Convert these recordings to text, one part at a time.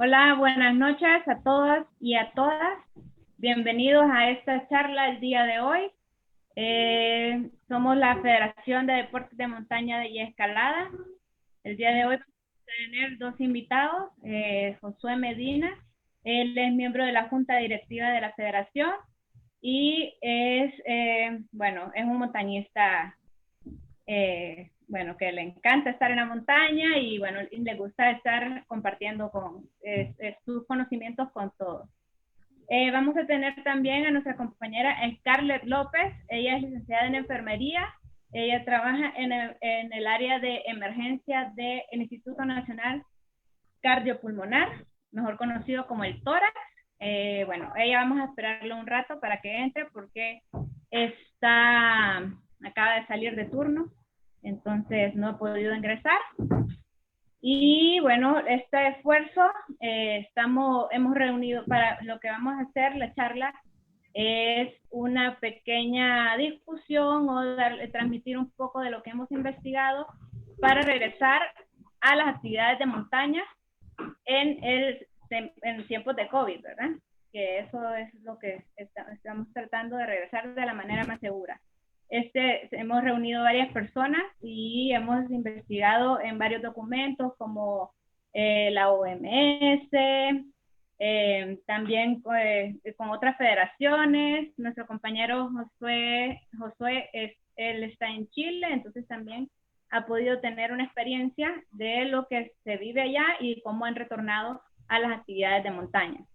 Hola, buenas noches a todas y a todas. Bienvenidos a esta charla el día de hoy. Somos la Federación de Deportes de Montaña y Escalada. El día de hoy vamos a tener dos invitados, Josué Medina. Él es miembro de la Junta Directiva de la Federación y es un montañista que le encanta estar en la montaña y le gusta estar compartiendo sus conocimientos con todos. Vamos a tener también a nuestra compañera Scarlett López. Ella es licenciada en enfermería. Ella trabaja en el área de emergencia del Instituto Nacional Cardiopulmonar, mejor conocido como el tórax. Ella vamos a esperarle un rato para que entre porque acaba de salir de turno, entonces no ha podido ingresar. Y bueno, este esfuerzo hemos reunido para lo que vamos a hacer, la charla es una pequeñña discusión o transmitir un poco de lo que hemos investigado para regresar a las actividades de montaña en tiempos de COVID, ¿verdad? Que eso es lo que estamos tratando de regresar de la manera más segura. Hemos reunido varias personas y hemos investigado en varios documentos como la OMS, también con otras federaciones. Nuestro compañero Josué él está en Chile, entonces también ha podido tener una experiencia de lo que se vive allá y cómo han retornado a las actividades de montaña.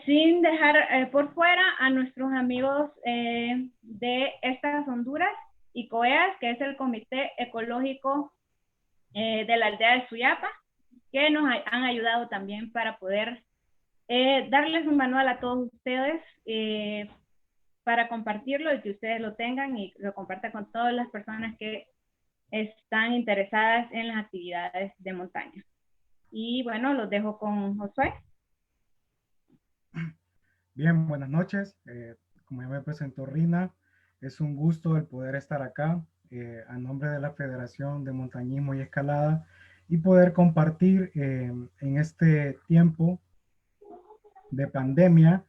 Sin dejar por fuera a nuestros amigos de estas Honduras y COEAS, que es el Comité Ecológico de la aldea de Suyapa, que nos han ayudado también para poder darles un manual a todos ustedes para compartirlo y que ustedes lo tengan y lo compartan con todas las personas que están interesadas en las actividades de montaña. Y bueno, los dejo con Josué. Bien, buenas noches. Como ya me presentó Rina, es un gusto el poder estar acá a nombre de la Federación de Montañismo y Escalada y poder compartir en este tiempo de pandemia.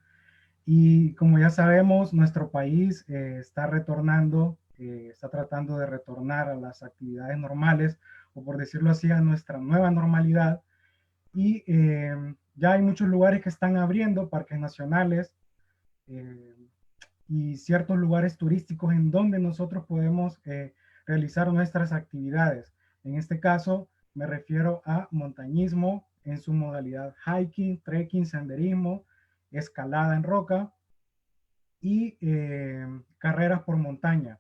Y como ya sabemos, nuestro país está retornando, está tratando de retornar a las actividades normales, o por decirlo así, a nuestra nueva normalidad. Y ya hay muchos lugares que están abriendo, parques nacionales, eh, y ciertos lugares turísticos en donde nosotros podemos realizar nuestras actividades. En este caso, me refiero a montañismo en su modalidad hiking, trekking, senderismo, escalada en roca y carreras por montaña.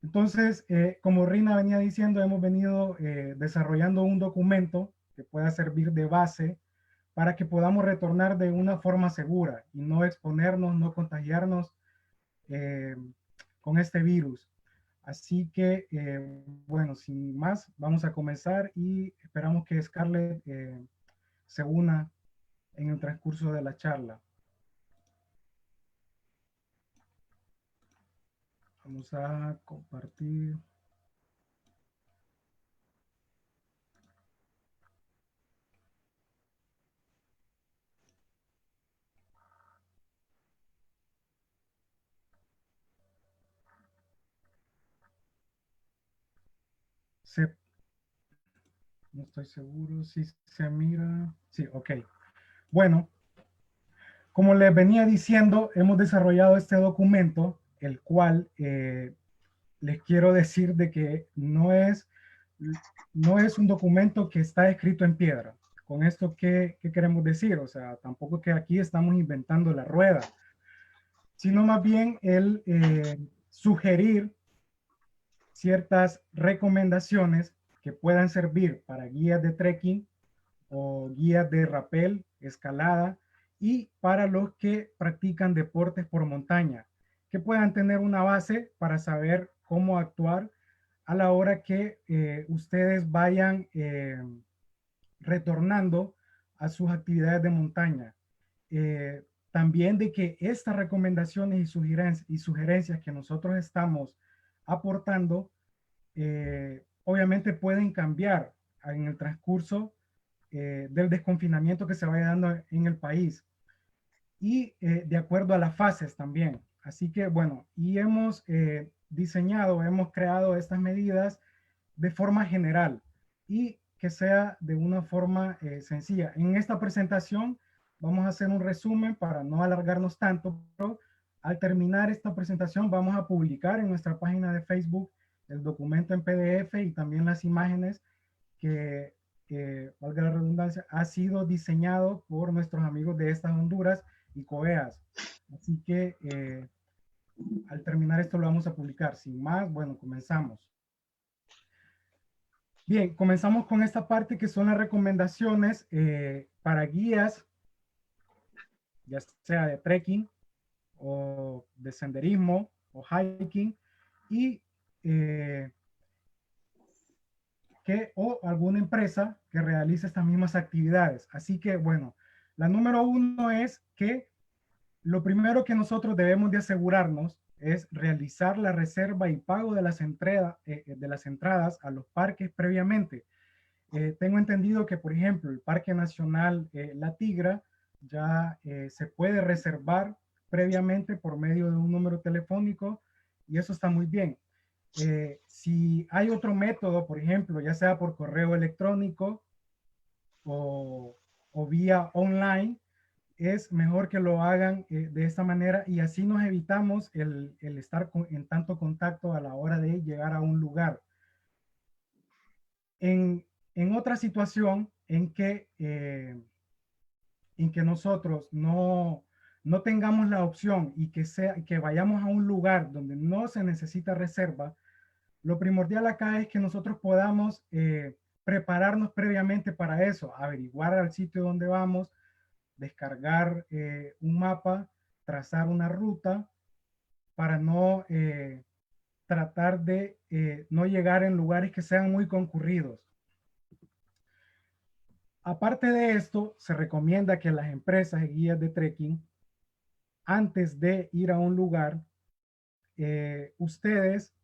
Entonces, como Rina venía diciendo, hemos venido desarrollando un documento que pueda servir de base para que podamos retornar de una forma segura y no exponernos, no contagiarnos eh, con este virus. Así que, bueno, sin más, vamos a comenzar y esperamos que Scarlett se una en el transcurso de la charla. Vamos a compartir. Se, no estoy seguro si se mira. Sí, ok. Bueno, como les venía diciendo, hemos desarrollado este documento, el cual les quiero decir de que no es un documento que está escrito en piedra. Con esto, ¿qué queremos decir? O sea, tampoco que aquí estamos inventando la rueda, sino más bien el sugerir ciertas recomendaciones que puedan servir para guías de trekking o guías de rappel, escalada, y para los que practican deportes por montaña, que puedan tener una base para saber cómo actuar a la hora que ustedes vayan retornando a sus actividades de montaña. También de que estas recomendaciones y sugerencias que nosotros estamos aportando, obviamente pueden cambiar en el transcurso del desconfinamiento que se vaya dando en el país y de acuerdo a las fases también. Así que bueno, y hemos diseñado, hemos creado estas medidas de forma general y que sea de una forma sencilla. En esta presentación vamos a hacer un resumen para no alargarnos tanto, pero al terminar esta presentación vamos a publicar en nuestra página de Facebook el documento en PDF y también las imágenes que, valga la redundancia, ha sido diseñado por nuestros amigos de estas Honduras y COEAS. Así que al terminar esto lo vamos a publicar. Sin más, bueno, comenzamos. Bien, comenzamos con esta parte que son las recomendaciones para guías, ya sea de trekking o de senderismo o hiking y o alguna empresa que realice estas mismas actividades. Así que, bueno, la número uno es que lo primero que nosotros debemos de asegurarnos es realizar la reserva y pago de las entradas a los parques previamente. Tengo entendido que, por ejemplo, el Parque Nacional La Tigra ya se puede reservar previamente por medio de un número telefónico y eso está muy bien. Si hay otro método, por ejemplo, ya sea por correo electrónico o vía online, es mejor que lo hagan de esta manera y así nos evitamos el estar en tanto contacto a la hora de llegar a un lugar. En otra situación en que nosotros no tengamos la opción y que vayamos a un lugar donde no se necesita reserva, lo primordial acá es que nosotros podamos prepararnos previamente para eso, averiguar al sitio donde vamos, descargar un mapa, trazar una ruta para no tratar de no llegar en lugares que sean muy concurridos. Aparte de esto, se recomienda que las empresas y guías de trekking, antes de ir a un lugar, ustedes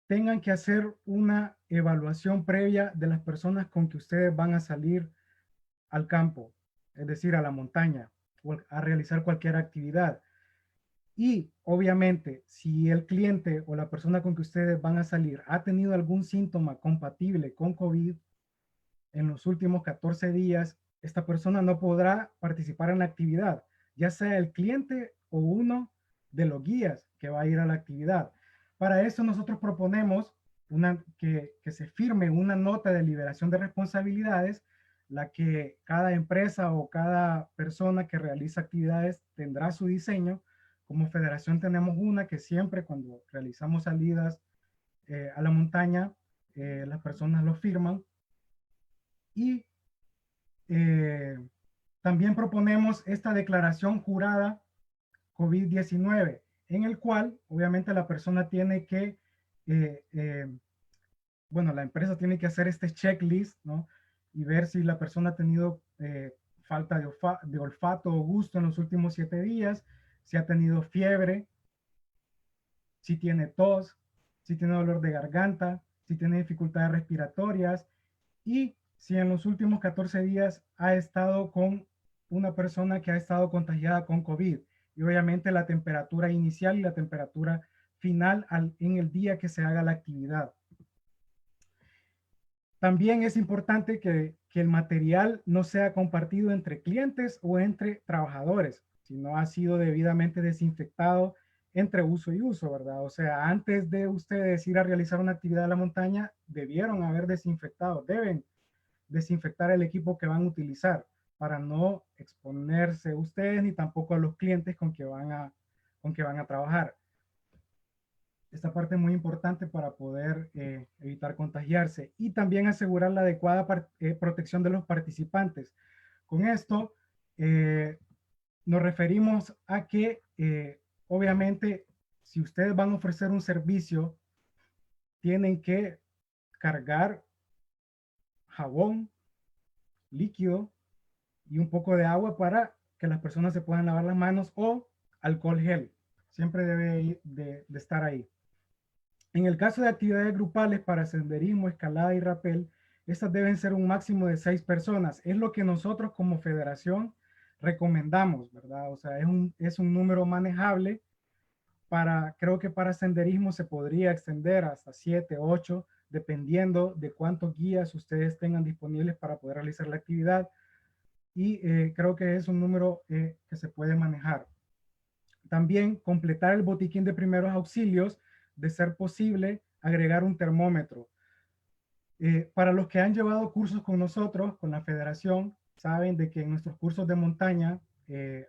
tengan que hacer una evaluación previa de las personas con que ustedes van a salir al campo, es decir, a la montaña o a realizar cualquier actividad. Y obviamente, si el cliente o la persona con que ustedes van a salir ha tenido algún síntoma compatible con COVID en los últimos 14 días, esta persona no podrá participar en la actividad, ya sea el cliente o uno de los guías que va a ir a la actividad. Para eso nosotros proponemos que se firme una nota de liberación de responsabilidades, la que cada empresa o cada persona que realiza actividades tendrá su diseño. Como federación tenemos una que siempre cuando realizamos salidas a la montaña, las personas lo firman. Y también proponemos esta declaración jurada COVID-19, en el cual obviamente la persona tiene que, bueno, la empresa tiene que hacer este checklist, ¿no? Y ver si la persona ha tenido falta de olfato o gusto en los últimos 7 días, si ha tenido fiebre, si tiene tos, si tiene dolor de garganta, si tiene dificultades respiratorias y si en los últimos 14 días ha estado con una persona que ha estado contagiada con COVID. Y obviamente la temperatura inicial y la temperatura final en el día que se haga la actividad. También es importante que el material no sea compartido entre clientes o entre trabajadores, si no ha sido debidamente desinfectado entre uso y uso, ¿verdad? O sea, antes de ustedes ir a realizar una actividad a la montaña, debieron haber desinfectado, deben desinfectar el equipo que van a utilizar para no exponerse ustedes ni tampoco a los clientes con que van a trabajar. Esta parte es muy importante para poder evitar contagiarse y también asegurar la adecuada protección de los participantes. Con esto nos referimos a que obviamente si ustedes van a ofrecer un servicio, tienen que cargar jabón, líquido y un poco de agua para que las personas se puedan lavar las manos o alcohol gel. Siempre debe de estar ahí. En el caso de actividades grupales para senderismo, escalada y rappel, estas deben ser un máximo de 6 personas. Es lo que nosotros como federación recomendamos, ¿verdad? O sea, es un número manejable. Creo que para senderismo se podría extender hasta 7, 8, dependiendo de cuántos guías ustedes tengan disponibles para poder realizar la actividad. Y creo que es un número que se puede manejar. También completar el botiquín de primeros auxilios, de ser posible, agregar un termómetro. Para los que han llevado cursos con nosotros, con la federación, saben de que en nuestros cursos de montaña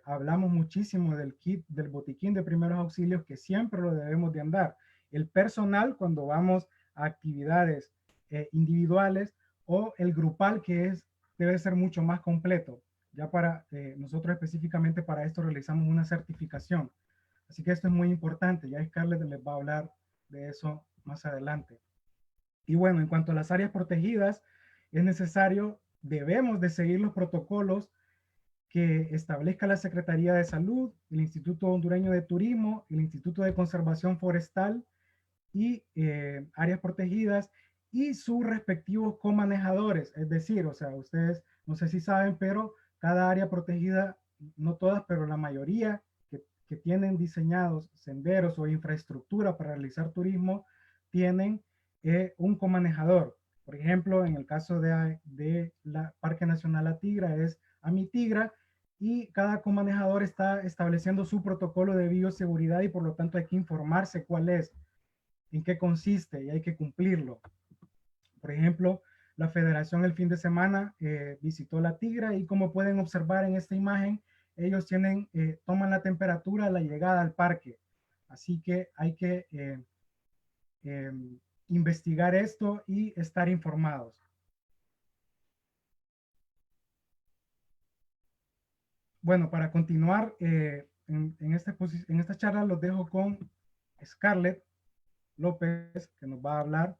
hablamos muchísimo del kit, del botiquín de primeros auxilios, que siempre lo debemos de andar. El personal cuando vamos a actividades individuales, o el grupal, que debe ser mucho más completo. Ya para nosotros específicamente para esto realizamos una certificación. Así que esto es muy importante. Ya Scarlett les va a hablar de eso más adelante. Y bueno, en cuanto a las áreas protegidas, es necesario, debemos de seguir los protocolos que establezca la Secretaría de Salud, el Instituto Hondureño de Turismo, el Instituto de Conservación Forestal y áreas protegidas y sus respectivos comanejadores. Es decir, o sea, ustedes no sé si saben, pero cada área protegida, no todas, pero la mayoría que tienen diseñados senderos o infraestructura para realizar turismo, tienen un comanejador. Por ejemplo, en el caso de la Parque Nacional La Tigra es AMITIGRA, y cada comanejador está estableciendo su protocolo de bioseguridad y por lo tanto hay que informarse cuál es, en qué consiste y hay que cumplirlo. Por ejemplo, la federación el fin de semana visitó La Tigra y como pueden observar en esta imagen, ellos toman la temperatura a la llegada al parque. Así que hay que eh, investigar esto y estar informados. Bueno, para continuar en esta charla los dejo con Scarlett López, que nos va a hablar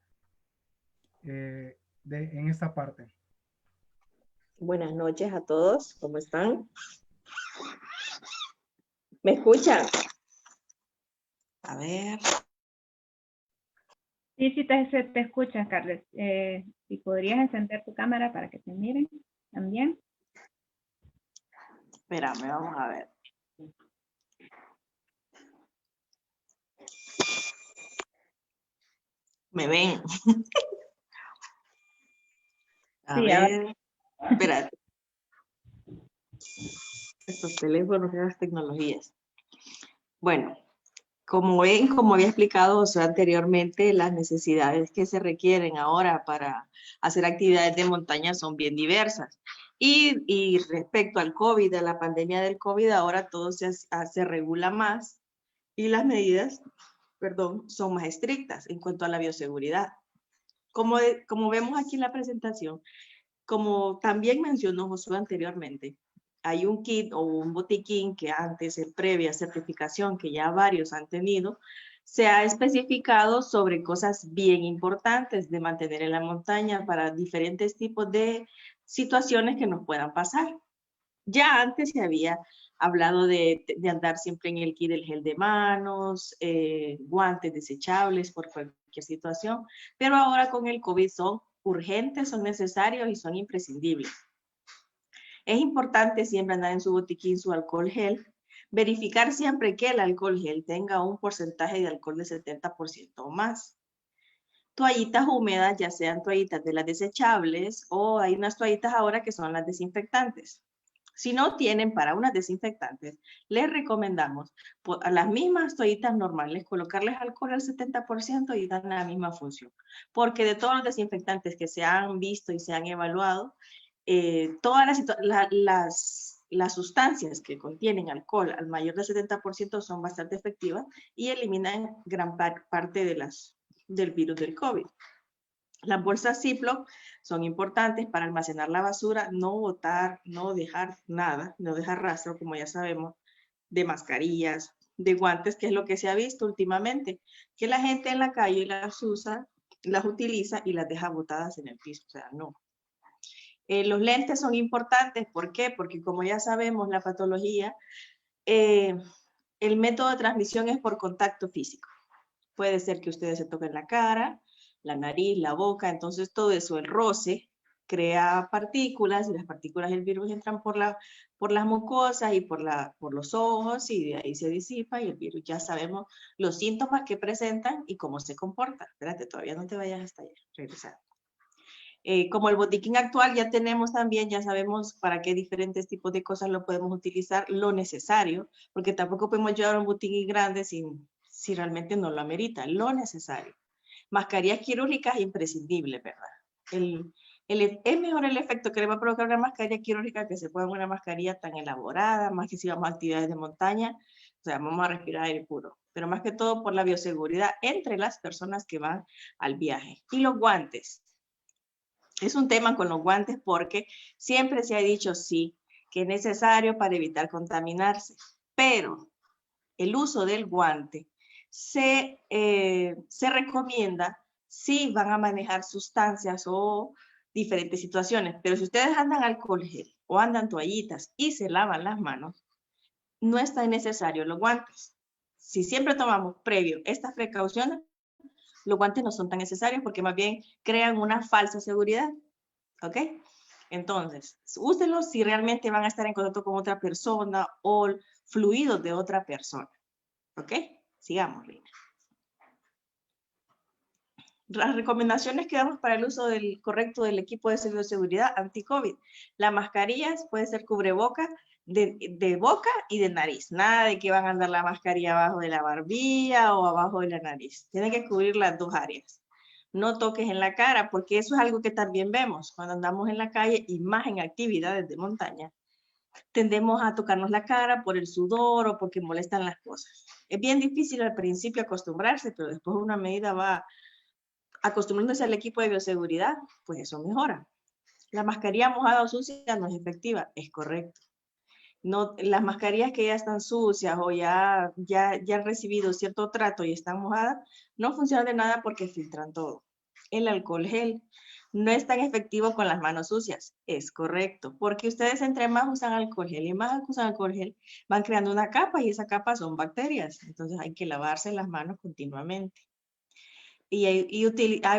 en esta parte. Buenas noches a todos, ¿cómo están? ¿Me escuchan? A ver. Sí, sí, te escuchas, Carles. Si podrías encender tu cámara para que te miren también. Espérame, vamos a ver. ¿Me ven? A ver. Espérate. Estos teléfonos y las tecnologías. Bueno, como ven, como había explicado José anteriormente, las necesidades que se requieren ahora para hacer actividades de montaña son bien diversas. Y respecto al COVID, a la pandemia del COVID, ahora todo se regula más y las medidas, perdón, son más estrictas en cuanto a la bioseguridad. Como vemos aquí en la presentación, como también mencionó Josué anteriormente, hay un kit o un botiquín que antes, en previa certificación que ya varios han tenido, se ha especificado sobre cosas bien importantes de mantener en la montaña para diferentes tipos de situaciones que nos puedan pasar. Ya antes se había hablado de andar siempre en el kit del gel de manos, guantes desechables por cualquier situación, pero ahora con el COVID son urgentes, son necesarios y son imprescindibles. Es importante siempre andar en su botiquín su alcohol gel, verificar siempre que el alcohol gel tenga un porcentaje de alcohol de 70% o más. Toallitas húmedas, ya sean toallitas de las desechables o hay unas toallitas ahora que son las desinfectantes. Si no tienen para unas desinfectantes, les recomendamos a las mismas toallitas normales colocarles alcohol al 70% y dan la misma función. Porque de todos los desinfectantes que se han visto y se han evaluado, todas las sustancias que contienen alcohol al mayor del 70% son bastante efectivas y eliminan gran parte del virus del COVID. Las bolsas Ziploc son importantes para almacenar la basura, no botar, no dejar nada, no dejar rastro, como ya sabemos, de mascarillas, de guantes, que es lo que se ha visto últimamente, que la gente en la calle las usa, las utiliza y las deja botadas en el piso, o sea, no. Los lentes son importantes, ¿por qué? Porque como ya sabemos, la patología, el método de transmisión es por contacto físico. Puede ser que ustedes se toquen la cara, la nariz, la boca, entonces todo eso, el roce, crea partículas y las partículas del virus entran por las mucosas y por los ojos y de ahí se disipa y el virus ya sabemos los síntomas que presentan y cómo se comporta. Espérate, todavía no te vayas hasta allá, regresar. Como el botiquín actual ya tenemos también, ya sabemos para qué diferentes tipos de cosas lo podemos utilizar, lo necesario, porque tampoco podemos llevar un botiquín grande si realmente no lo amerita, lo necesario. Mascarillas quirúrgicas imprescindibles, ¿verdad? Es mejor el efecto que le va a provocar una mascarilla quirúrgica que se pueda una mascarilla tan elaborada, más que si vamos a actividades de montaña, o sea, vamos a respirar aire puro, pero más que todo por la bioseguridad entre las personas que van al viaje. Y los guantes. Es un tema con los guantes porque siempre se ha dicho sí, que es necesario para evitar contaminarse, pero el uso del guante se recomienda si van a manejar sustancias o diferentes situaciones, pero si ustedes andan alcohol gel o andan toallitas y se lavan las manos, no es tan necesario los guantes. Si siempre tomamos previo estas precauciones, los guantes no son tan necesarios porque más bien crean una falsa seguridad. ¿Ok? Entonces, úsenlos si realmente van a estar en contacto con otra persona o fluidos de otra persona. ¿Ok? Sigamos, Lina. Las recomendaciones que damos para el uso correcto del equipo de bioseguridad anti-COVID. Las mascarillas puede ser cubreboca de boca y de nariz. Nada de que van a andar la mascarilla abajo de la barbilla o abajo de la nariz. Tienen que cubrir las dos áreas. No toques en la cara, porque eso es algo que también vemos cuando andamos en la calle y más en actividades de montaña. Tendemos a tocarnos la cara por el sudor o porque molestan las cosas. Es bien difícil al principio acostumbrarse, pero después una medida va acostumbrándose al equipo de bioseguridad, pues eso mejora. La mascarilla mojada o sucia no es efectiva, es correcto. No, las mascarillas que ya están sucias o ya han recibido cierto trato y están mojadas, no funcionan de nada porque filtran todo. El alcohol gel no es tan efectivo con las manos sucias, es correcto, porque ustedes entre más usan alcohol gel y más usan alcohol gel, van creando una capa y esa capa son bacterias, entonces hay que lavarse las manos continuamente.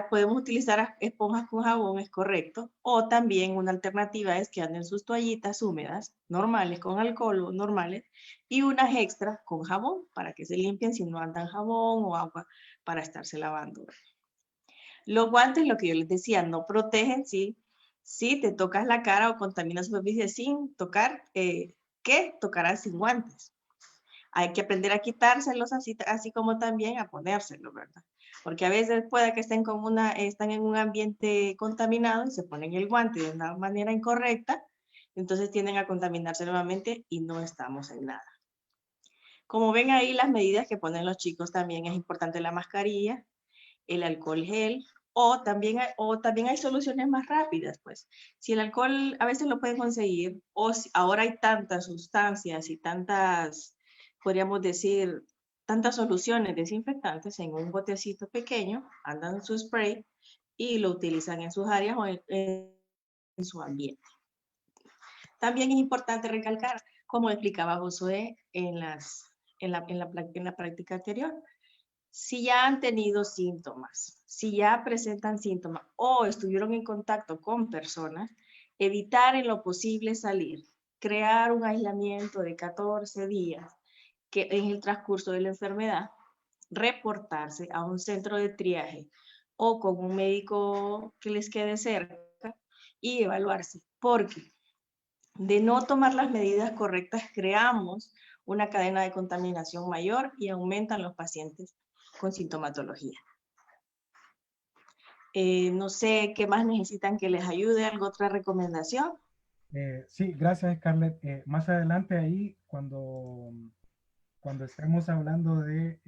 Podemos utilizar esponjas con jabón, es correcto, o también una alternativa es que anden sus toallitas húmedas, normales, con alcohol, normales, y unas extras con jabón, para que se limpien si no andan jabón o agua para estarse lavando. Los guantes, lo que yo les decía, no protegen si te tocas la cara o contaminas superficie sin tocar, que tocarás sin guantes. Hay que aprender a quitárselos así como también a ponérselos, ¿verdad? Porque a veces puede que están en un ambiente contaminado y se ponen el guante de una manera incorrecta, entonces tienden a contaminarse nuevamente y no estamos en nada. Como ven ahí las medidas que ponen los chicos, también es importante la mascarilla, el alcohol gel, o también hay soluciones más rápidas, pues. Si el alcohol a veces lo pueden conseguir, o si ahora hay tantas sustancias y tantas, podríamos decir, tantas soluciones desinfectantes en un botecito pequeño, andan su spray y lo utilizan en sus áreas o en su ambiente. También es importante recalcar, como explicaba Josué en la práctica anterior, si ya han tenido síntomas, si ya presentan síntomas o estuvieron en contacto con personas, evitar en lo posible salir, crear un aislamiento de 14 días que en el transcurso de la enfermedad, reportarse a un centro de triaje o con un médico que les quede cerca y evaluarse, porque de no tomar las medidas correctas creamos una cadena de contaminación mayor y aumentan los pacientes con sintomatología. No sé qué más necesitan que les ayude, ¿alguna otra recomendación? Sí, gracias, Scarlett. Más adelante ahí, cuando estemos hablando de,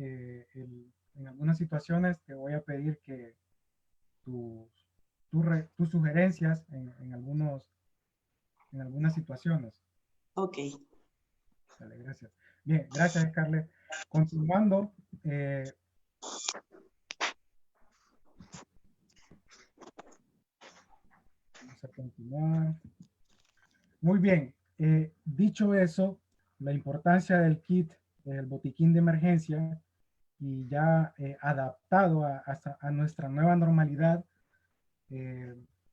en algunas situaciones, te voy a pedir que tus sugerencias en algunas situaciones. Ok. Dale, gracias. Bien, gracias, Scarlett. Continuando, vamos a continuar. Muy bien. Dicho eso, la importancia del kit, el botiquín de emergencia, ya adaptado a nuestra nueva normalidad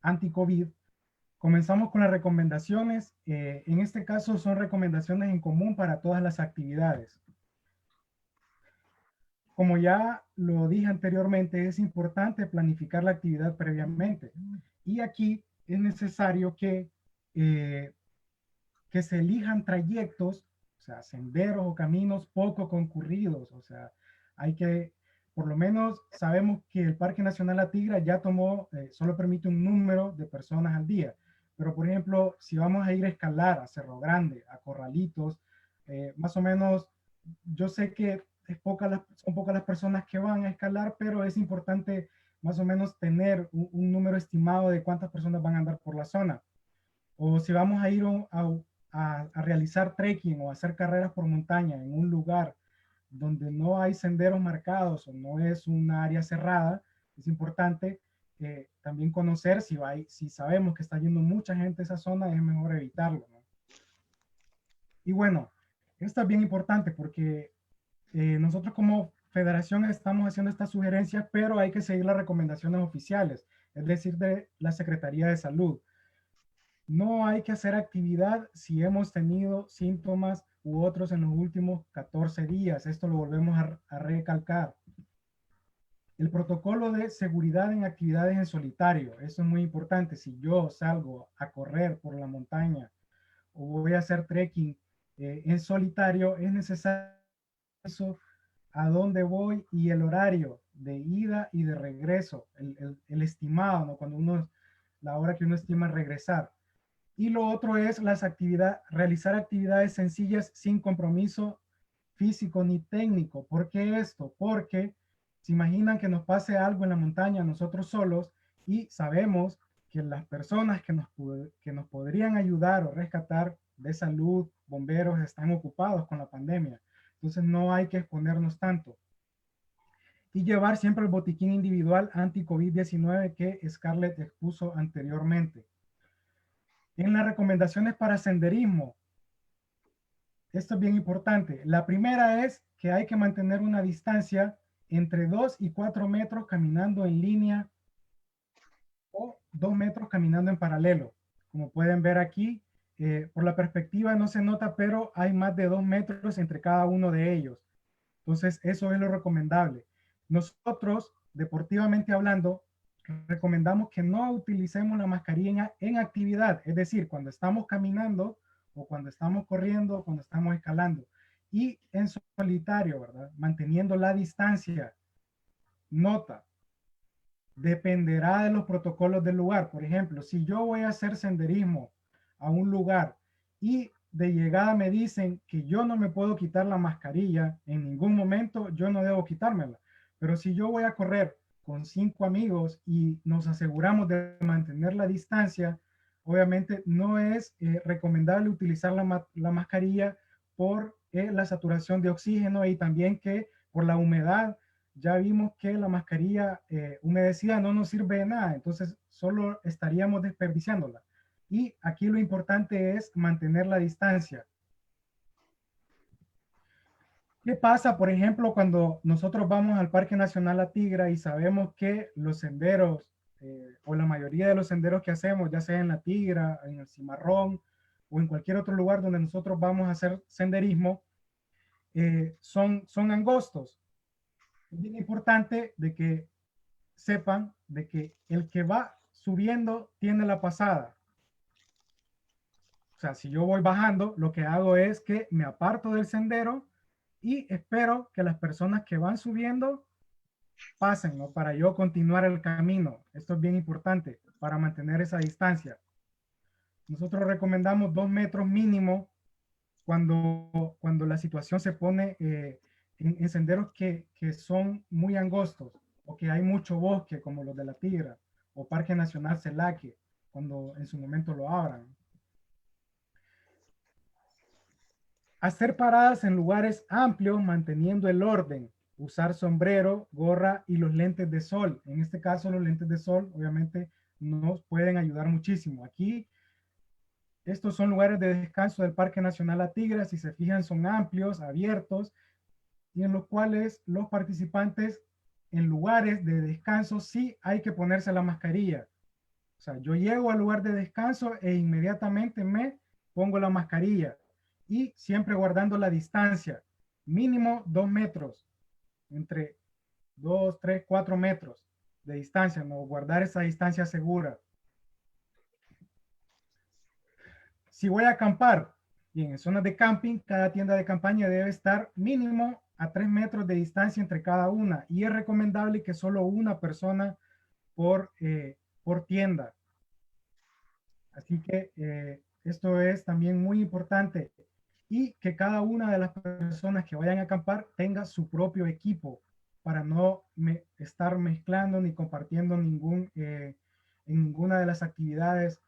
anti-COVID, comenzamos con las recomendaciones. En este caso son recomendaciones en común para todas las actividades. Como ya lo dije anteriormente, es importante planificar la actividad previamente. Y aquí es necesario que se elijan trayectos, o sea, senderos o caminos poco concurridos. O sea, hay que, por lo menos sabemos que el Parque Nacional La Tigra ya tomó, solo permite un número de personas al día. Pero, por ejemplo, si vamos a ir a escalar a Cerro Grande, a Corralitos, más o menos, yo sé que son pocas las personas que van a escalar, pero es importante más o menos tener un número estimado de cuántas personas van a andar por la zona. O si vamos a ir a realizar trekking o hacer carreras por montaña en un lugar donde no hay senderos marcados o no es un área cerrada, es importante también conocer si sabemos que está yendo mucha gente a esa zona, es mejor evitarlo, ¿no? Y bueno, esto es bien importante porque nosotros como federación estamos haciendo estas sugerencias, pero hay que seguir las recomendaciones oficiales, es decir, de la Secretaría de Salud. No hay que hacer actividad si hemos tenido síntomas u otros en los últimos 14 días. Esto lo volvemos a recalcar. El protocolo de seguridad en actividades en solitario. Eso es muy importante. Si yo salgo a correr por la montaña o voy a hacer trekking en solitario, es necesario a dónde voy y el horario de ida y de regreso, el estimado, ¿no? La hora que uno estima regresar. Y lo otro es realizar actividades sencillas sin compromiso físico ni técnico. ¿Por qué esto? Porque se imaginan que nos pase algo en la montaña nosotros solos y sabemos que las personas que nos podrían ayudar o rescatar de salud, bomberos, están ocupados con la pandemia. Entonces no hay que exponernos tanto. Y llevar siempre el botiquín individual anti-COVID-19 que Scarlett expuso anteriormente. En las recomendaciones para senderismo, esto es bien importante. La primera es que hay que mantener una distancia entre 2 y 4 metros caminando en línea o 2 metros caminando en paralelo. Como pueden ver aquí, por la perspectiva no se nota, pero hay más de 2 metros entre cada uno de ellos. Entonces, eso es lo recomendable. Nosotros, deportivamente hablando, recomendamos que no utilicemos la mascarilla en actividad, es decir, cuando estamos caminando o cuando estamos corriendo o cuando estamos escalando. Y en solitario, ¿verdad? Manteniendo la distancia. Nota, dependerá de los protocolos del lugar. Por ejemplo, si yo voy a hacer senderismo a un lugar y de llegada me dicen que yo no me puedo quitar la mascarilla en ningún momento, yo no debo quitármela. Pero si yo voy a correr con 5 amigos y nos aseguramos de mantener la distancia, obviamente no es recomendable utilizar la mascarilla por la saturación de oxígeno y también que por la humedad. Ya vimos que la mascarilla humedecida no nos sirve de nada, entonces solo estaríamos desperdiciándola. Y aquí lo importante es mantener la distancia. ¿Qué pasa, por ejemplo, cuando nosotros vamos al Parque Nacional La Tigra y sabemos que los senderos, o la mayoría de los senderos que hacemos, ya sea en La Tigra, en el Cimarrón, o en cualquier otro lugar donde nosotros vamos a hacer senderismo, son angostos? Es bien importante de que sepan de que el que va subiendo tiene la pasada. O sea, si yo voy bajando, lo que hago es que me aparto del sendero y espero que las personas que van subiendo pasen, ¿no? Para yo continuar el camino. Esto es bien importante para mantener esa distancia. Nosotros recomendamos 2 metros mínimo cuando la situación se pone en senderos que son muy angostos o que hay mucho bosque, como los de La Tigra o Parque Nacional Celaque, cuando en su momento lo abran. Hacer paradas en lugares amplios manteniendo el orden. Usar sombrero, gorra y los lentes de sol. En este caso, los lentes de sol obviamente nos pueden ayudar muchísimo. Aquí, estos son lugares de descanso del Parque Nacional La Tigra. Si se fijan, son amplios, abiertos y en los cuales los participantes en lugares de descanso sí hay que ponerse la mascarilla. O sea, yo llego al lugar de descanso e inmediatamente me pongo la mascarilla y siempre guardando la distancia, mínimo 2 metros, entre 2, 3, 4 metros de distancia, no guardar esa distancia segura. Si voy a acampar, bien, en zonas de camping, cada tienda de campaña debe estar mínimo a 3 metros de distancia entre cada una y es recomendable que solo una persona por tienda. Así que esto es también muy importante y que cada una de las personas que vayan a acampar tenga su propio equipo para no estar mezclando ni compartiendo en ninguna de las actividades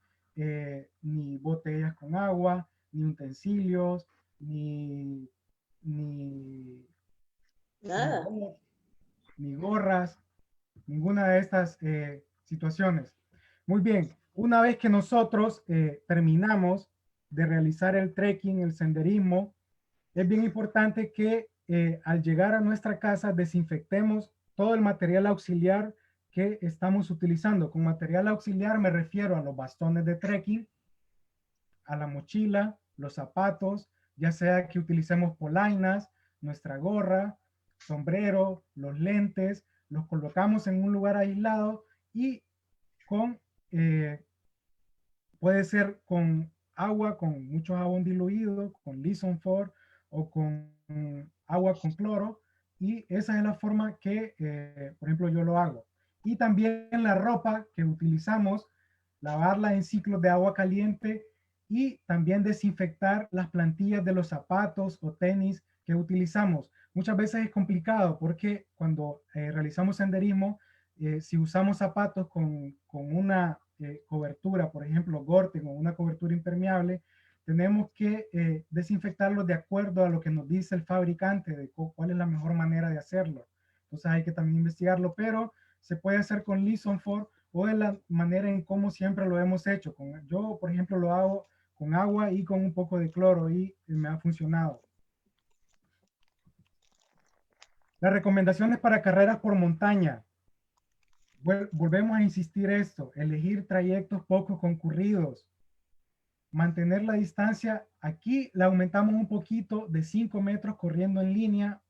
ni botellas con agua, ni utensilios, ni, Nada. ni gorras, ninguna de estas situaciones. Muy bien, una vez que nosotros terminamos de realizar el trekking, el senderismo, es bien importante que al llegar a nuestra casa desinfectemos todo el material auxiliar que estamos utilizando. Con material auxiliar me refiero a los bastones de trekking, a la mochila, los zapatos, ya sea que utilicemos polainas, nuestra gorra, sombrero, los lentes, los colocamos en un lugar aislado y con, puede ser con agua, con mucho jabón diluido, con Lison 4 o con agua con cloro. Y esa es la forma que, por ejemplo, yo lo hago. Y también la ropa que utilizamos, lavarla en ciclos de agua caliente y también desinfectar las plantillas de los zapatos o tenis que utilizamos. Muchas veces es complicado porque cuando realizamos senderismo, si usamos zapatos con una cobertura, por ejemplo, Gore-Tex o una cobertura impermeable, tenemos que desinfectarlos de acuerdo a lo que nos dice el fabricante de cuál es la mejor manera de hacerlo. Entonces hay que también investigarlo, pero se puede hacer con Lison 4 o de la manera en cómo siempre lo hemos hecho. Yo, por ejemplo, lo hago con agua y con un poco de cloro y me ha funcionado. Las recomendaciones para carreras por montaña. Volvemos a insistir esto, elegir trayectos poco concurridos, mantener la distancia, aquí la aumentamos un poquito de 5 metros corriendo en línea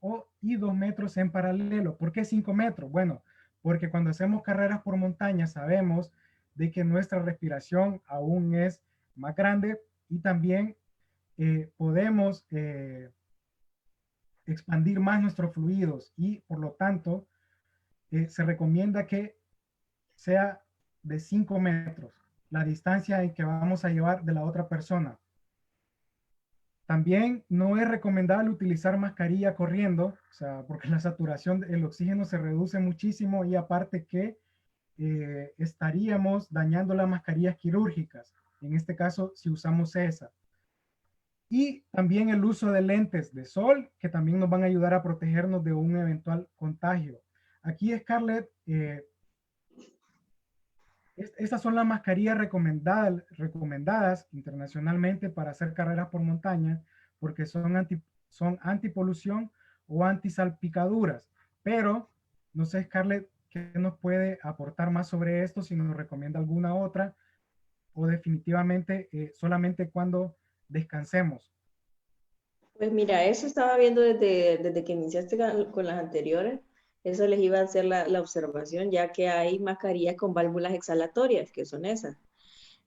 y 2 metros en paralelo. ¿Por qué 5 metros? Bueno, porque cuando hacemos carreras por montaña sabemos de que nuestra respiración aún es más grande y también podemos expandir más nuestros fluidos y por lo tanto se recomienda que sea de 5 metros la distancia en que vamos a llevar de la otra persona. También no es recomendable utilizar mascarilla corriendo, o sea, porque la saturación del oxígeno se reduce muchísimo y aparte que estaríamos dañando las mascarillas quirúrgicas, en este caso si usamos esa. Y también el uso de lentes de sol, que también nos van a ayudar a protegernos de un eventual contagio. Aquí, Scarlett, estas son las mascarillas recomendadas internacionalmente para hacer carreras por montaña porque son antipolución o antisalpicaduras. Pero no sé, Scarlett, ¿qué nos puede aportar más sobre esto? Si nos recomienda alguna otra o definitivamente solamente cuando descansemos. Pues mira, eso estaba viendo desde que iniciaste con las anteriores. Eso les iba a hacer la observación, ya que hay mascarillas con válvulas exhalatorias, que son esas.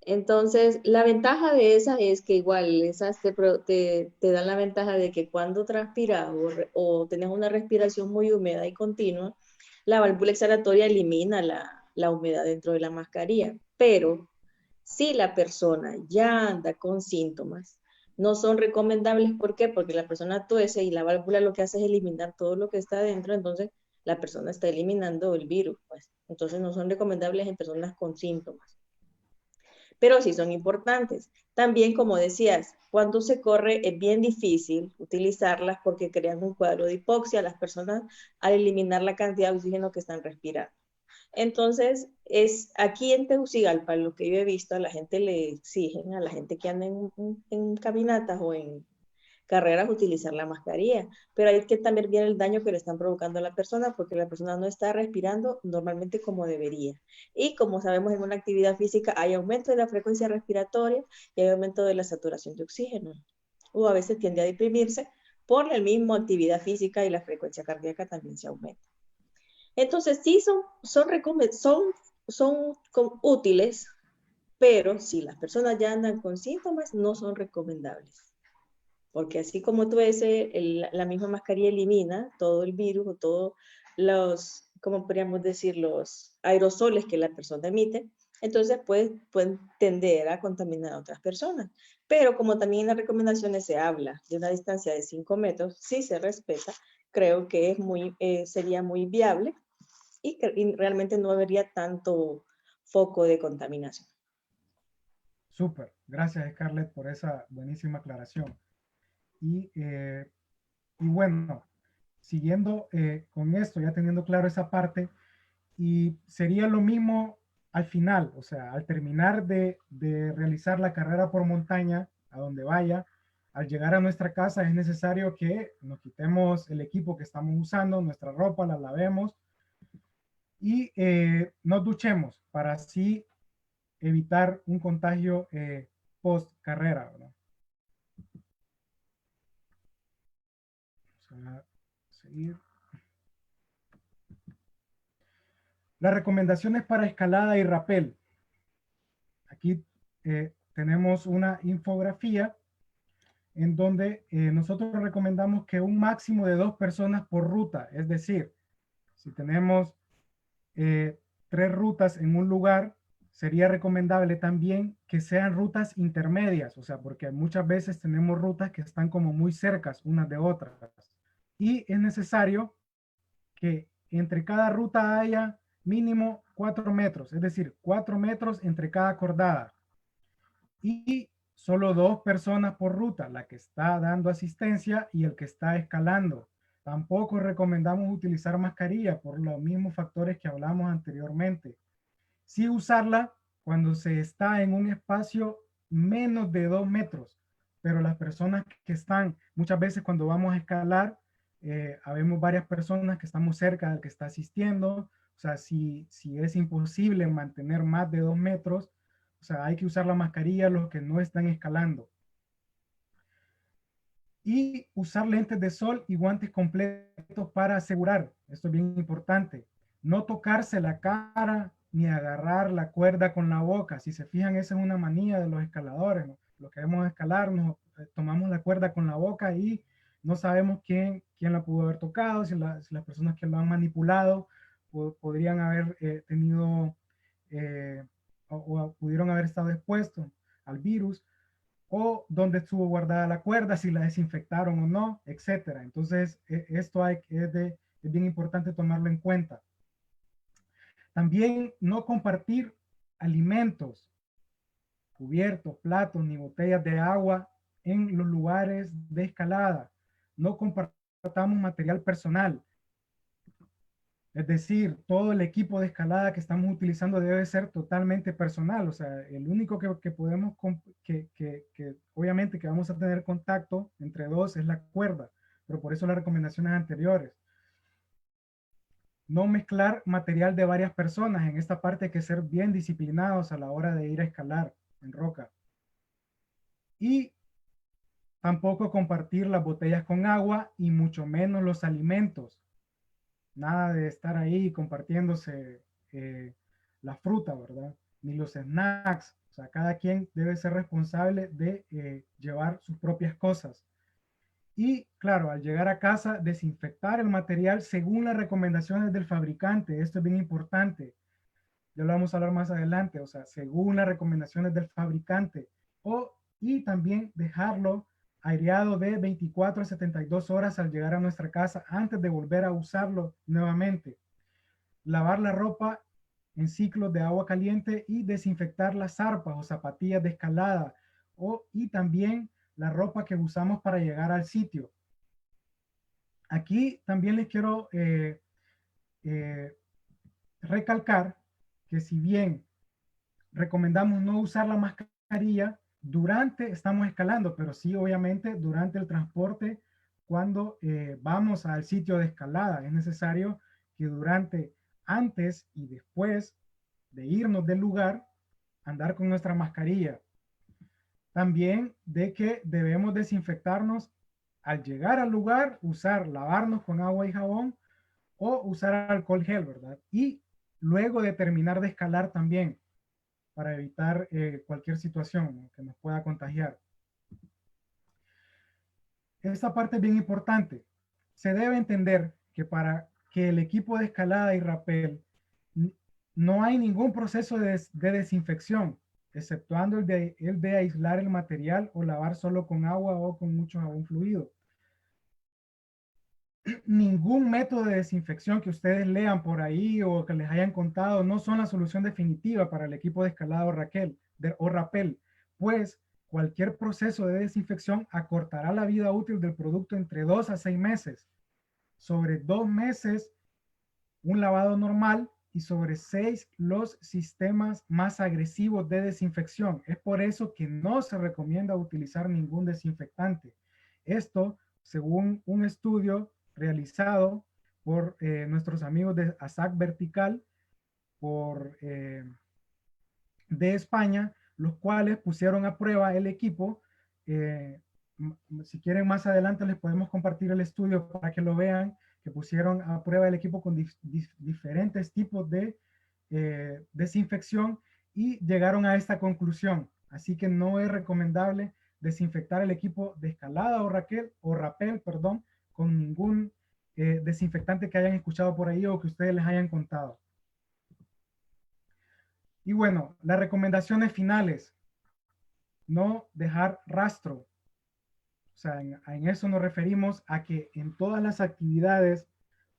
Entonces, la ventaja de esas es que igual esas te dan la ventaja de que cuando transpiras o tenés una respiración muy húmeda y continua, la válvula exhalatoria elimina la humedad dentro de la mascarilla. Pero si la persona ya anda con síntomas, no son recomendables. ¿Por qué? Porque la persona tuese y la válvula lo que hace es eliminar todo lo que está adentro, entonces la persona está eliminando el virus, pues. Entonces no son recomendables en personas con síntomas. Pero sí son importantes. También, como decías, cuando se corre es bien difícil utilizarlas porque crean un cuadro de hipoxia a las personas al eliminar la cantidad de oxígeno que están respirando. Entonces, es aquí en Tegucigalpa, lo que yo he visto, a la gente le exigen, a la gente que anda en caminatas o en carreras utilizar la mascarilla, pero ahí es que también viene el daño que le están provocando a la persona porque la persona no está respirando normalmente como debería. Y como sabemos en una actividad física hay aumento de la frecuencia respiratoria y hay aumento de la saturación de oxígeno. O a veces tiende a deprimirse por la misma actividad física y la frecuencia cardíaca también se aumenta. Entonces sí son útiles, pero si las personas ya andan con síntomas, no son recomendables. Porque así como tú ves, la misma mascarilla elimina todo el virus o todos los, ¿cómo podríamos decir? Los aerosoles que la persona emite, entonces pueden tender a contaminar a otras personas. Pero como también en las recomendaciones se habla de una distancia de 5 metros, si se respeta, creo que sería muy viable y realmente no habría tanto foco de contaminación. Súper. Gracias, Scarlett, por esa buenísima aclaración. Y bueno, siguiendo con esto, ya teniendo claro esa parte, y sería lo mismo al final, o sea, al terminar de realizar la carrera por montaña, a donde vaya, al llegar a nuestra casa es necesario que nos quitemos el equipo que estamos usando, nuestra ropa, la lavemos y nos duchemos para así evitar un contagio post carrera, ¿verdad? Vamos a seguir. Las recomendaciones para escalada y rappel. Aquí tenemos una infografía en donde nosotros recomendamos que un máximo de 2 personas por ruta, es decir, si tenemos 3 rutas en un lugar, sería recomendable también que sean rutas intermedias, o sea, porque muchas veces tenemos rutas que están como muy cercas unas de otras. Y es necesario que entre cada ruta haya mínimo 4 metros, es decir, 4 metros entre cada cordada. Y solo 2 personas por ruta, la que está dando asistencia y el que está escalando. Tampoco recomendamos utilizar mascarilla por los mismos factores que hablamos anteriormente. Sí usarla cuando se está en un espacio menos de 2 metros, pero las personas que están, muchas veces cuando vamos a escalar, habemos varias personas que estamos cerca del que está asistiendo, o sea, si es imposible mantener más de 2 metros, o sea, hay que usar la mascarilla los que no están escalando. Y usar lentes de sol y guantes completos para asegurar, esto es bien importante, no tocarse la cara ni agarrar la cuerda con la boca. Si se fijan, esa es una manía de los escaladores, ¿no? Los que vamos a escalar, nos tomamos la cuerda con la boca y no sabemos quién la pudo haber tocado, si las personas que lo han manipulado podrían haber tenido o pudieron haber estado expuestos al virus, o dónde estuvo guardada la cuerda, si la desinfectaron o no, etcétera. Entonces, esto es bien importante tomarlo en cuenta. También no compartir alimentos, cubiertos, platos ni botellas de agua en los lugares de escalada. No compartamos material personal. Es decir, todo el equipo de escalada que estamos utilizando debe ser totalmente personal. O sea, el único que podemos, que obviamente que vamos a tener contacto entre dos es la cuerda, pero por eso las recomendaciones anteriores. No mezclar material de varias personas. En esta parte hay que ser bien disciplinados a la hora de ir a escalar en roca. Y tampoco compartir las botellas con agua y mucho menos los alimentos. Nada de estar ahí compartiéndose la fruta, ¿verdad? Ni los snacks. O sea, cada quien debe ser responsable de llevar sus propias cosas. Y claro, al llegar a casa, desinfectar el material según las recomendaciones del fabricante. Esto es bien importante. Ya lo vamos a hablar más adelante. O sea, según las recomendaciones del fabricante. Y también dejarlo aireado de 24 a 72 horas al llegar a nuestra casa antes de volver a usarlo nuevamente. Lavar la ropa en ciclos de agua caliente y desinfectar las zarpas o zapatillas de escalada y también la ropa que usamos para llegar al sitio. Aquí también les quiero recalcar que si bien recomendamos no usar la mascarilla, durante, estamos escalando, pero sí obviamente durante el transporte, cuando vamos al sitio de escalada, es necesario que durante, antes y después de irnos del lugar, andar con nuestra mascarilla. También de que debemos desinfectarnos al llegar al lugar, lavarnos con agua y jabón o usar alcohol gel, ¿verdad? Y luego de terminar de escalar también, para evitar cualquier situación, ¿no?, que nos pueda contagiar. Esta parte es bien importante. Se debe entender que para que el equipo de escalada y rappel no hay ningún proceso de desinfección, exceptuando el de aislar el material o lavar solo con agua o con mucho jabón fluido. Ningún método de desinfección que ustedes lean por ahí o que les hayan contado no son la solución definitiva para el equipo de escalada o rappel, pues cualquier proceso de desinfección acortará la vida útil del producto entre 2 a 6 meses. Sobre 2 meses, un lavado normal, y sobre 6 los sistemas más agresivos de desinfección. Es por eso que no se recomienda utilizar ningún desinfectante. Esto, según un estudio realizado por nuestros amigos de ASAC Vertical de España, los cuales pusieron a prueba el equipo. Si quieren, más adelante les podemos compartir el estudio para que lo vean, que pusieron a prueba el equipo con diferentes tipos de desinfección y llegaron a esta conclusión. Así que no es recomendable desinfectar el equipo de escalada o rappel, perdón, con ningún desinfectante que hayan escuchado por ahí o que ustedes les hayan contado. Y bueno, las recomendaciones finales: no dejar rastro. O sea, en eso nos referimos a que en todas las actividades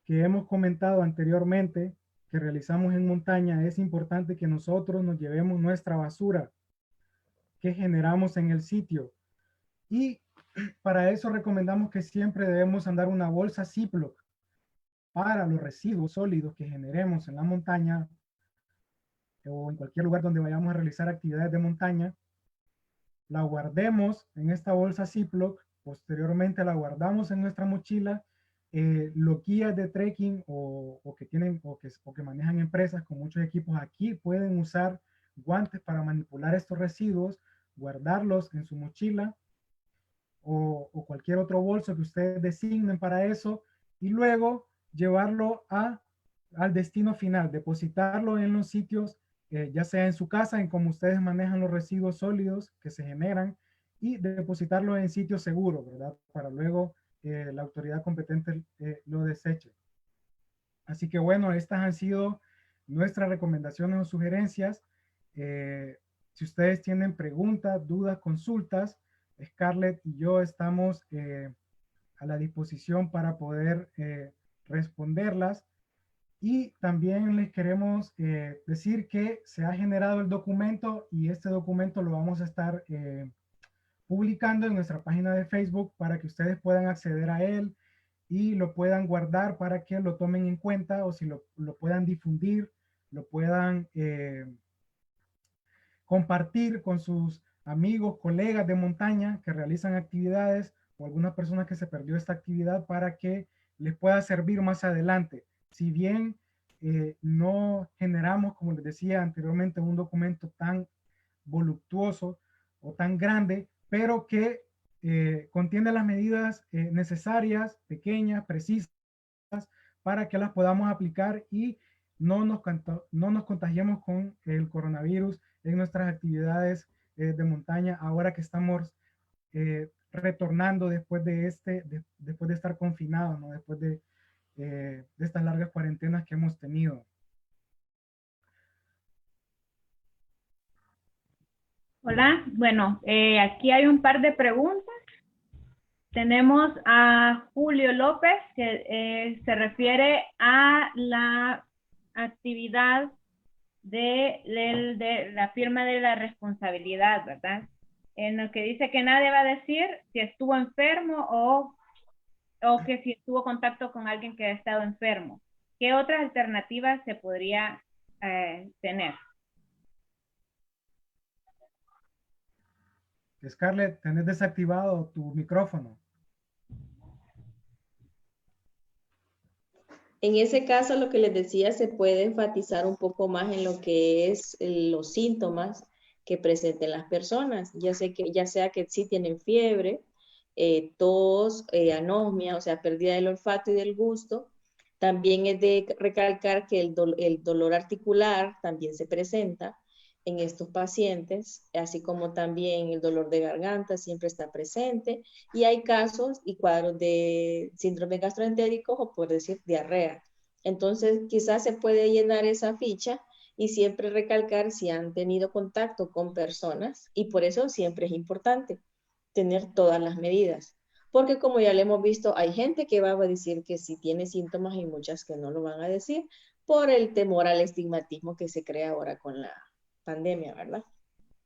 que hemos comentado anteriormente, que realizamos en montaña, es importante que nosotros nos llevemos nuestra basura que generamos en el sitio. Y para eso recomendamos que siempre debemos andar una bolsa Ziploc para los residuos sólidos que generemos en la montaña o en cualquier lugar donde vayamos a realizar actividades de montaña. La guardemos en esta bolsa Ziploc, posteriormente la guardamos en nuestra mochila. Los guías de trekking o que manejan empresas con muchos equipos aquí pueden usar guantes para manipular estos residuos, guardarlos en su mochila o cualquier otro bolso que ustedes designen para eso, y luego llevarlo al destino final, depositarlo en los sitios, ya sea en su casa, en cómo ustedes manejan los residuos sólidos que se generan, y depositarlo en sitios seguros, ¿verdad? Para luego la autoridad competente lo deseche. Así que bueno, estas han sido nuestras recomendaciones o sugerencias. Si ustedes tienen preguntas, dudas, consultas, Scarlett y yo estamos a la disposición para poder responderlas. Y también les queremos decir que se ha generado el documento y este documento lo vamos a estar publicando en nuestra página de Facebook para que ustedes puedan acceder a él y lo puedan guardar para que lo tomen en cuenta, o si lo puedan difundir, lo puedan compartir con sus amigos, colegas de montaña que realizan actividades, o alguna persona que se perdió esta actividad, para que les pueda servir más adelante. Si bien no generamos, como les decía anteriormente, un documento tan voluptuoso o tan grande, pero que contiene las medidas necesarias, pequeñas, precisas, para que las podamos aplicar y no nos contagiemos con el coronavirus en nuestras actividades de montaña, ahora que estamos retornando después de estar confinados, ¿no? Después de estas largas cuarentenas que hemos tenido. Hola, bueno, aquí hay un par de preguntas. Tenemos a Julio López, que se refiere a la actividad de la firma de la responsabilidad, ¿verdad? En lo que dice que nadie va a decir si estuvo enfermo o que si tuvo contacto con alguien que ha estado enfermo. ¿Qué otras alternativas se podría tener? Scarlett, tenés desactivado tu micrófono. En ese caso, lo que les decía, se puede enfatizar un poco más en lo que es los síntomas que presenten las personas, ya sea que sí tienen fiebre, tos, anosmia, o sea, pérdida del olfato y del gusto. También es de recalcar que el dolor articular también se presenta en estos pacientes, así como también el dolor de garganta siempre está presente, y hay casos y cuadros de síndrome gastroentérico o por decir diarrea. Entonces, quizás se puede llenar esa ficha y siempre recalcar si han tenido contacto con personas, y por eso siempre es importante tener todas las medidas. Porque como ya le hemos visto, hay gente que va a decir que sí tiene síntomas y muchas que no lo van a decir por el temor al estigmatismo que se crea ahora con la pandemia, ¿verdad?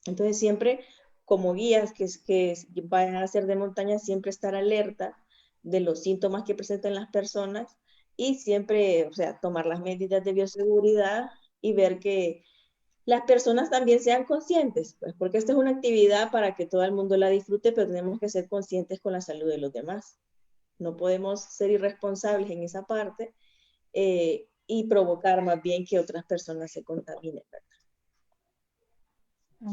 Entonces siempre como guías que vayan a hacer de montaña, siempre estar alerta de los síntomas que presentan las personas y siempre, o sea, tomar las medidas de bioseguridad y ver que las personas también sean conscientes, pues, porque esta es una actividad para que todo el mundo la disfrute, pero tenemos que ser conscientes con la salud de los demás. No podemos ser irresponsables en esa parte y provocar más bien que otras personas se contaminen, ¿verdad?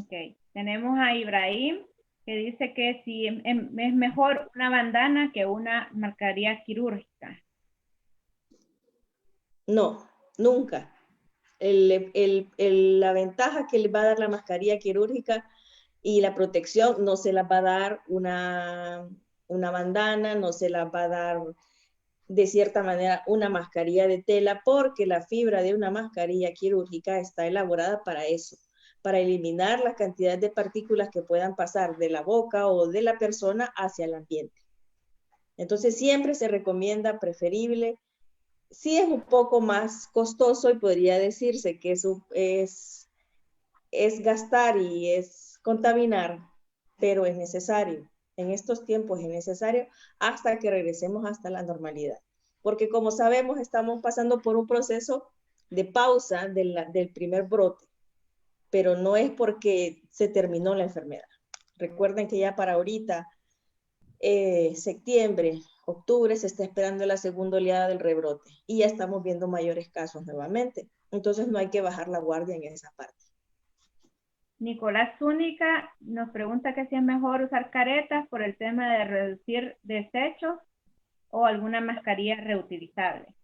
Ok, tenemos a Ibrahim que dice que si es mejor una bandana que una mascarilla quirúrgica. No, nunca. La ventaja que le va a dar la mascarilla quirúrgica y la protección no se la va a dar una bandana, no se la va a dar de cierta manera una mascarilla de tela, porque la fibra de una mascarilla quirúrgica está elaborada para eso, para eliminar la cantidad de partículas que puedan pasar de la boca o de la persona hacia el ambiente. Entonces siempre se recomienda preferible. Sí es un poco más costoso y podría decirse que eso es gastar y es contaminar, pero es necesario. En estos tiempos es necesario hasta que regresemos hasta la normalidad. Porque como sabemos, estamos pasando por un proceso de pausa del primer brote, pero no es porque se terminó la enfermedad. Recuerden que ya para ahorita, septiembre, octubre, se está esperando la segunda oleada del rebrote y ya estamos viendo mayores casos nuevamente. Entonces no hay que bajar la guardia en esa parte. Nicolás Zúñiga nos pregunta que si es mejor usar caretas por el tema de reducir desechos o alguna mascarilla reutilizable.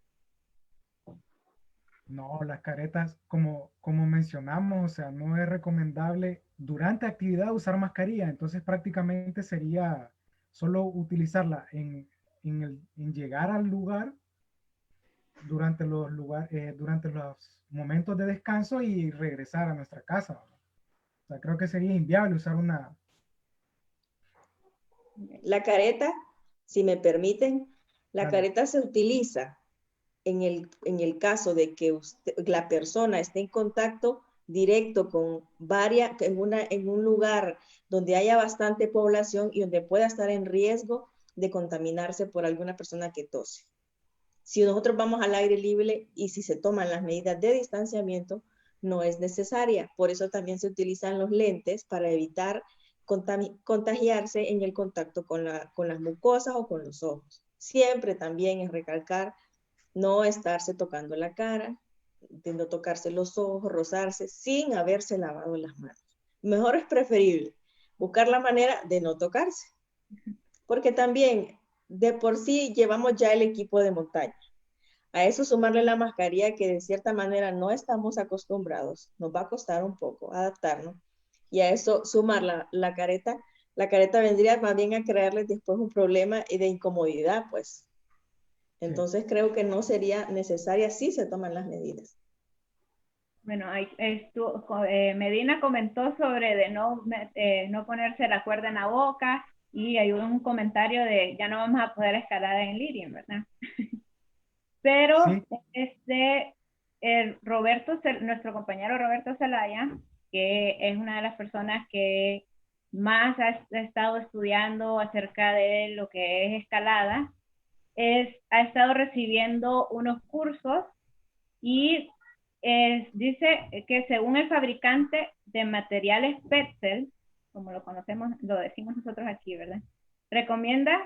No, las caretas, como mencionamos, o sea, no es recomendable durante actividad usar mascarilla, entonces prácticamente sería solo utilizarla en llegar al lugar durante durante los momentos de descanso y regresar a nuestra casa. O sea, creo que sería inviable usar una. La careta, si me permiten, la Dale. careta se utiliza en el caso de que la persona esté en contacto directo con en un lugar donde haya bastante población y donde pueda estar en riesgo de contaminarse por alguna persona que tose. Si nosotros vamos al aire libre y si se toman las medidas de distanciamiento, no es necesaria. Por eso también se utilizan los lentes para evitar contagiarse en el contacto con las mucosas o con los ojos. Siempre también es recalcar no estarse tocando la cara, de no tocarse los ojos, rozarse sin haberse lavado las manos. Mejor es preferible buscar la manera de no tocarse, porque también de por sí llevamos ya el equipo de montaña. A eso sumarle la mascarilla que de cierta manera no estamos acostumbrados, nos va a costar un poco adaptarnos. Y a eso sumar la careta vendría más bien a crearles después un problema de incomodidad, pues. Entonces creo que no sería necesaria si se toman las medidas. Bueno, Medina comentó sobre de no ponerse la cuerda en la boca y hay un comentario de ya no vamos a poder escalar en línea, ¿verdad? Pero Sí. nuestro compañero Roberto Zelaya, que es una de las personas que más ha estado estudiando acerca de lo que es escalada, ha estado recibiendo unos cursos y dice que según el fabricante de materiales Petzl, como lo conocemos, lo decimos nosotros aquí, ¿verdad? Recomienda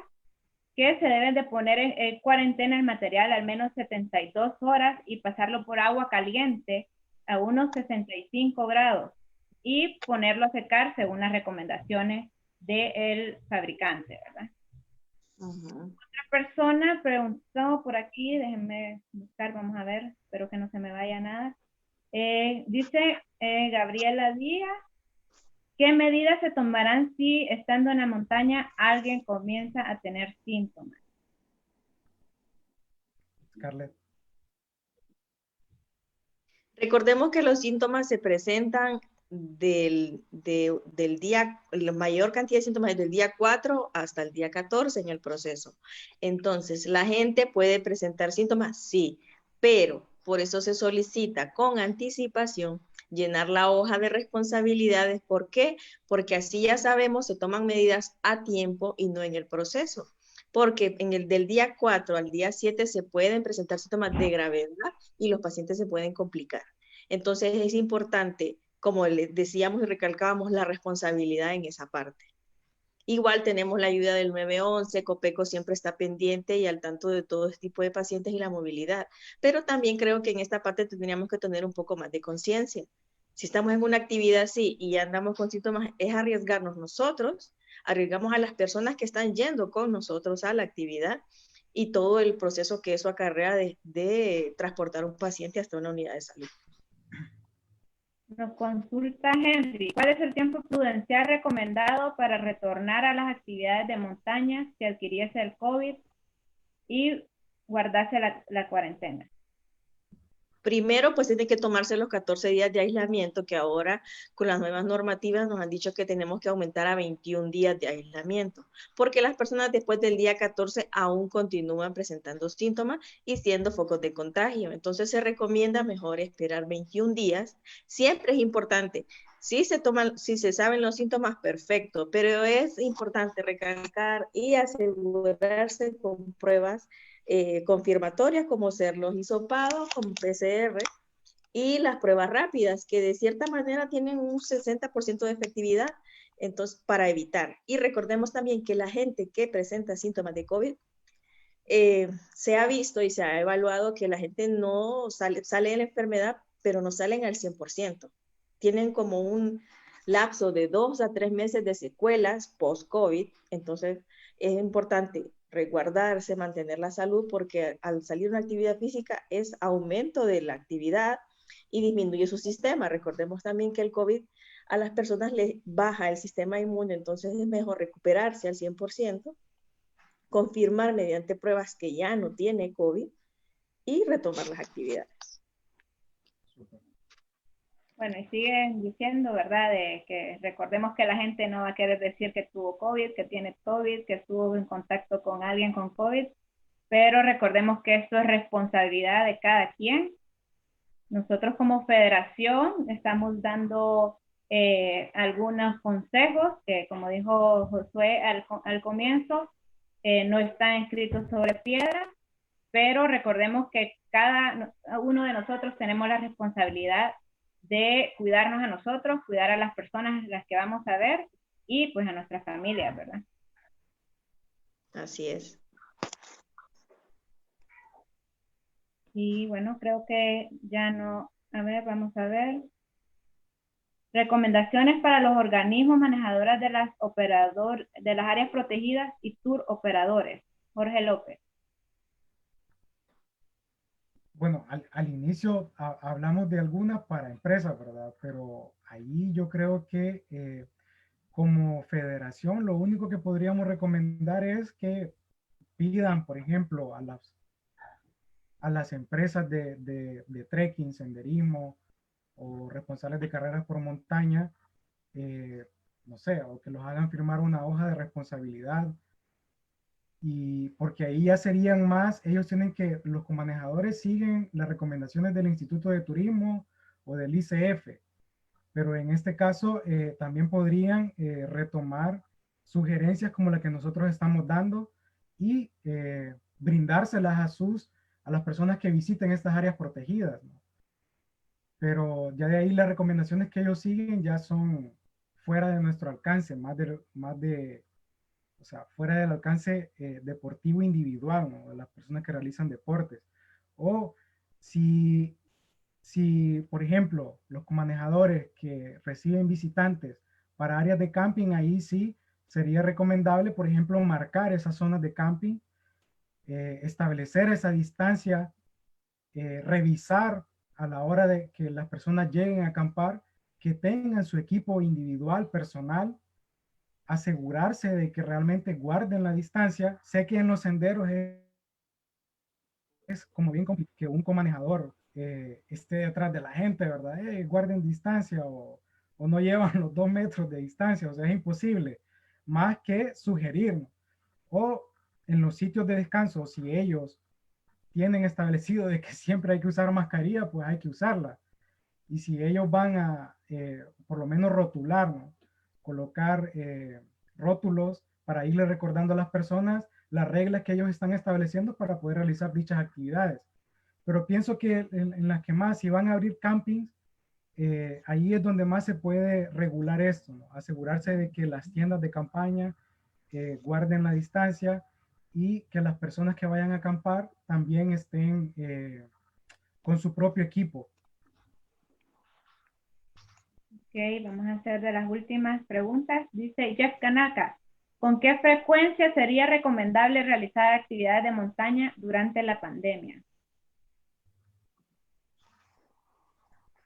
que se deben de poner en cuarentena el material al menos 72 horas y pasarlo por agua caliente a unos 65 grados y ponerlo a secar según las recomendaciones del fabricante, ¿verdad? Otra persona preguntó por aquí, déjenme buscar, vamos a ver, espero que no se me vaya nada. Dice Gabriela Díaz, ¿qué medidas se tomarán si estando en la montaña alguien comienza a tener síntomas? Scarlett. Recordemos que los síntomas se presentan del día, la mayor cantidad de síntomas desde el día 4 hasta el día 14 en el proceso. Entonces, ¿la gente puede presentar síntomas? Sí, pero por eso se solicita con anticipación llenar la hoja de responsabilidades. ¿Por qué? Porque así ya sabemos, se toman medidas a tiempo y no en el proceso. Porque en el del día 4 al día 7 se pueden presentar síntomas de gravedad y los pacientes se pueden complicar. Entonces es importante, como les decíamos y recalcábamos, la responsabilidad en esa parte. Igual tenemos la ayuda del 911, Copeco siempre está pendiente y al tanto de todo este tipo de pacientes y la movilidad. Pero también creo que en esta parte tendríamos que tener un poco más de conciencia. Si estamos en una actividad así y andamos con síntomas, es arriesgarnos nosotros, arriesgamos a las personas que están yendo con nosotros a la actividad y todo el proceso que eso acarrea de transportar un paciente hasta una unidad de salud. Nos consulta Henry, ¿cuál es el tiempo prudencial recomendado para retornar a las actividades de montaña si adquiriese el COVID y guardarse la cuarentena? Primero, pues tiene que tomarse los 14 días de aislamiento, que ahora con las nuevas normativas nos han dicho que tenemos que aumentar a 21 días de aislamiento, porque las personas después del día 14 aún continúan presentando síntomas y siendo focos de contagio. Entonces se recomienda mejor esperar 21 días. Siempre es importante, si se saben los síntomas, perfecto, pero es importante recalcar y asegurarse con pruebas confirmatorias como ser los hisopados, como PCR y las pruebas rápidas, que de cierta manera tienen un 60% de efectividad, entonces, para evitar. Y recordemos también que la gente que presenta síntomas de COVID, se ha visto y se ha evaluado que la gente no sale de la enfermedad, pero no salen al 100%. Tienen como un lapso de 2 a 3 meses de secuelas post-COVID, entonces es importante resguardarse, mantener la salud, porque al salir una actividad física es aumento de la actividad y disminuye su sistema. Recordemos también que el COVID a las personas les baja el sistema inmune, entonces es mejor recuperarse al 100%, confirmar mediante pruebas que ya no tiene COVID y retomar las actividades. Bueno, y siguen diciendo, ¿verdad? De que recordemos que la gente no va a querer decir que tuvo COVID, que tiene COVID, que estuvo en contacto con alguien con COVID, pero recordemos que esto es responsabilidad de cada quien. Nosotros como federación estamos dando algunos consejos que, como dijo Josué al comienzo, no están escritos sobre piedra, pero recordemos que cada uno de nosotros tenemos la responsabilidad de cuidarnos a nosotros, cuidar a las personas a las que vamos a ver y pues a nuestras familias, ¿verdad? Así es. Y bueno, creo que ya no, a ver, vamos a ver. Recomendaciones para los organismos manejadoras de de las áreas protegidas y tour operadores. Jorge López. Bueno, al inicio hablamos de algunas para empresas, ¿verdad? Pero ahí yo creo que como federación lo único que podríamos recomendar es que pidan, por ejemplo, a las empresas de trekking, senderismo o responsables de carreras por montaña, no sé, o que los hagan firmar una hoja de responsabilidad. Y porque ahí ya serían más, ellos tienen que, los comanejadores siguen las recomendaciones del Instituto de Turismo o del ICF, pero en este caso también podrían retomar sugerencias como la que nosotros estamos dando y brindárselas a las personas que visiten estas áreas protegidas, ¿no? Pero ya de ahí las recomendaciones que ellos siguen ya son fuera de nuestro alcance, o sea, fuera del alcance deportivo individual, ¿no? De las personas que realizan deportes. O si, si, por ejemplo, los manejadores que reciben visitantes para áreas de camping, ahí sí sería recomendable, por ejemplo, marcar esas zonas de camping, establecer esa distancia, revisar a la hora de que las personas lleguen a acampar, que tengan su equipo individual, personal, asegurarse de que realmente guarden la distancia. Sé que en los senderos es como bien complicado que un comanejador esté detrás de la gente, ¿verdad? Guarden distancia o no llevan los 2 metros de distancia, o sea, es imposible, más que sugerir. O en los sitios de descanso, si ellos tienen establecido de que siempre hay que usar mascarilla, pues hay que usarla. Y si ellos van a, por lo menos rotular, ¿no? Colocar rótulos para irle recordando a las personas las reglas que ellos están estableciendo para poder realizar dichas actividades. Pero pienso que en las que más, si van a abrir campings, ahí es donde más se puede regular esto, ¿no? Asegurarse de que las tiendas de campaña guarden la distancia y que las personas que vayan a acampar también estén con su propio equipo. Ok, vamos a hacer de las últimas preguntas. Dice Jeff Kanaka, ¿con qué frecuencia sería recomendable realizar actividades de montaña durante la pandemia?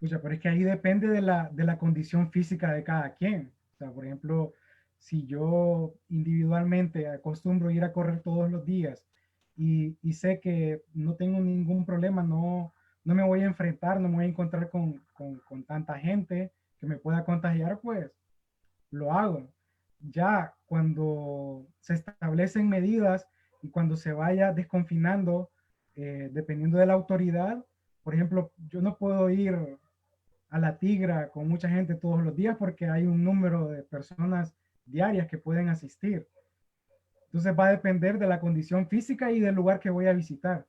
Pucha, pero es que ahí depende de la condición física de cada quien. O sea, por ejemplo, si yo individualmente acostumbro ir a correr todos los días y sé que no tengo ningún problema, no me voy a enfrentar, no me voy a encontrar con tanta gente que me pueda contagiar, pues lo hago. Ya cuando se establecen medidas y cuando se vaya desconfinando, dependiendo de la autoridad, por ejemplo, yo no puedo ir a la Tigra con mucha gente todos los días porque hay un número de personas diarias que pueden asistir. Entonces va a depender de la condición física y del lugar que voy a visitar.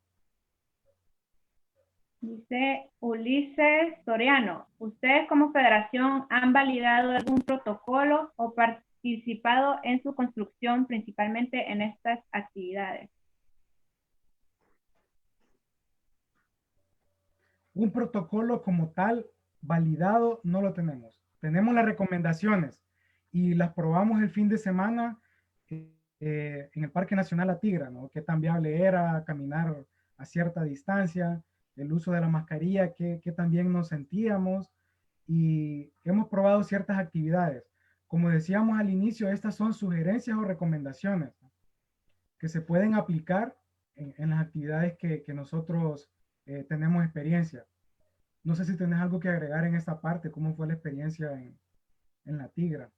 Dice Ulises Soriano, ¿ustedes como federación han validado algún protocolo o participado en su construcción principalmente en estas actividades? Un protocolo como tal validado no lo tenemos. Tenemos las recomendaciones y las probamos el fin de semana en el Parque Nacional La Tigra, ¿no? Qué tan viable era caminar a cierta distancia, el uso de la mascarilla, qué tan bien nos sentíamos, y hemos probado ciertas actividades. Como decíamos al inicio, estas son sugerencias o recomendaciones, ¿no? Que se pueden aplicar en las actividades que nosotros tenemos experiencia. No sé si tenés algo que agregar en esta parte, cómo fue la experiencia en la Tigra.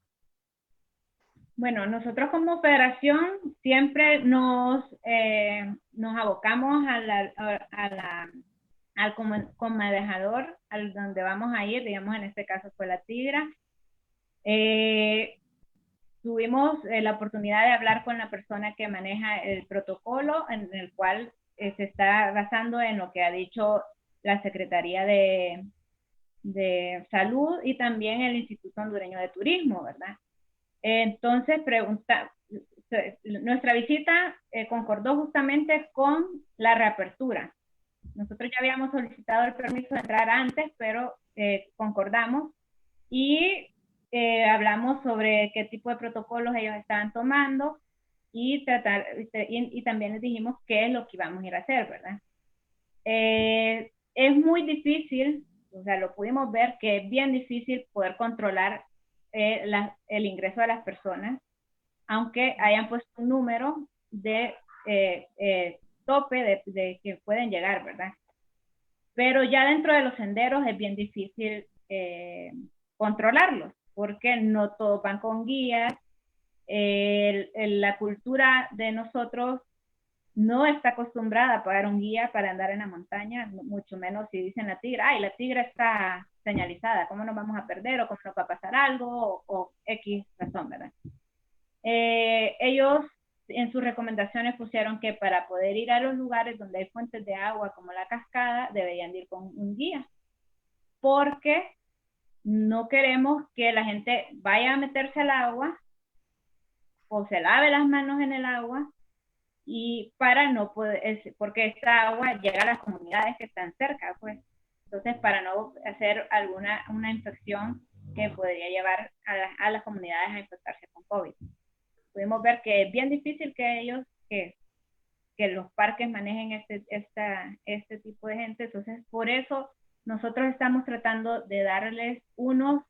Bueno, nosotros como federación siempre nos abocamos al comedejador, al donde vamos a ir, digamos en este caso fue la Tigra. Tuvimos la oportunidad de hablar con la persona que maneja el protocolo, en el cual se está basando en lo que ha dicho la Secretaría de Salud y también el Instituto Hondureño de Turismo, ¿verdad? Entonces, nuestra visita concordó justamente con la reapertura. Nosotros ya habíamos solicitado el permiso de entrar antes, pero concordamos y hablamos sobre qué tipo de protocolos ellos estaban tomando y también les dijimos qué es lo que íbamos a ir a hacer, ¿verdad? Es muy difícil, o sea, lo pudimos ver que es bien difícil poder controlar el ingreso de las personas, aunque hayan puesto un número de tope de que pueden llegar, ¿verdad? Pero ya dentro de los senderos es bien difícil controlarlos, porque no todos van con guías. La cultura de nosotros no está acostumbrada a pagar un guía para andar en la montaña, mucho menos si dicen la Tigra, ay, la Tigra está señalizada, ¿cómo nos vamos a perder o cómo nos va a pasar algo o X razón, ¿verdad? Ellos en sus recomendaciones pusieron que para poder ir a los lugares donde hay fuentes de agua como la cascada, deberían ir con un guía, porque no queremos que la gente vaya a meterse al agua o se lave las manos en el agua y para no poder, porque esta agua llega a las comunidades que están cerca, pues. Entonces, para no hacer una infección que podría llevar a las comunidades a infectarse con COVID. Pudimos ver que es bien difícil que los parques manejen este tipo de gente. Entonces, por eso nosotros estamos tratando de darles unos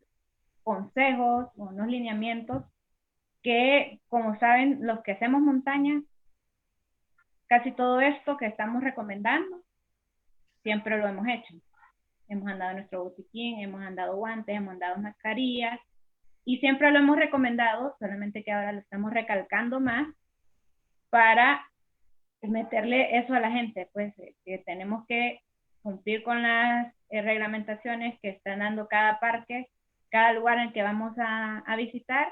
consejos, unos lineamientos que, como saben, los que hacemos montaña, casi todo esto que estamos recomendando, siempre lo hemos hecho. Hemos andado nuestro botiquín, hemos andado guantes, hemos andado mascarillas, y siempre lo hemos recomendado, solamente que ahora lo estamos recalcando más para meterle eso a la gente, pues que tenemos que cumplir con las reglamentaciones que están dando cada parque, cada lugar en que vamos a visitar.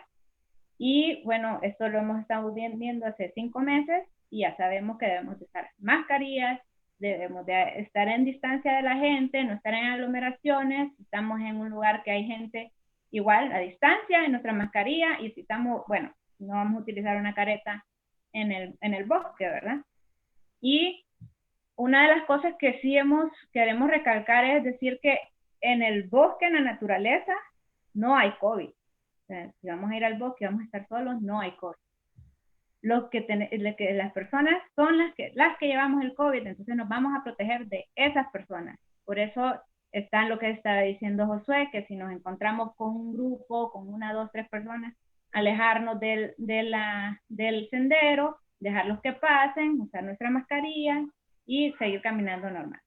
Y bueno, esto lo hemos estado viendo hace 5 meses y ya sabemos que debemos de usar mascarillas, debemos de estar en distancia de la gente, no estar en aglomeraciones, estamos en un lugar que hay gente igual a distancia, en nuestra mascarilla, y si estamos, bueno, no vamos a utilizar una careta en el bosque, ¿verdad? Y una de las cosas que sí queremos recalcar es decir que en el bosque, en la naturaleza, no hay COVID. O sea, si vamos a ir al bosque, vamos a estar solos, no hay COVID. Las personas son las que llevamos el COVID, entonces nos vamos a proteger de esas personas. Por eso está lo que está diciendo Josué, que si nos encontramos con un grupo, con 1, 2, 3 personas, alejarnos del sendero, dejarlos que pasen, usar nuestra mascarilla y seguir caminando normal.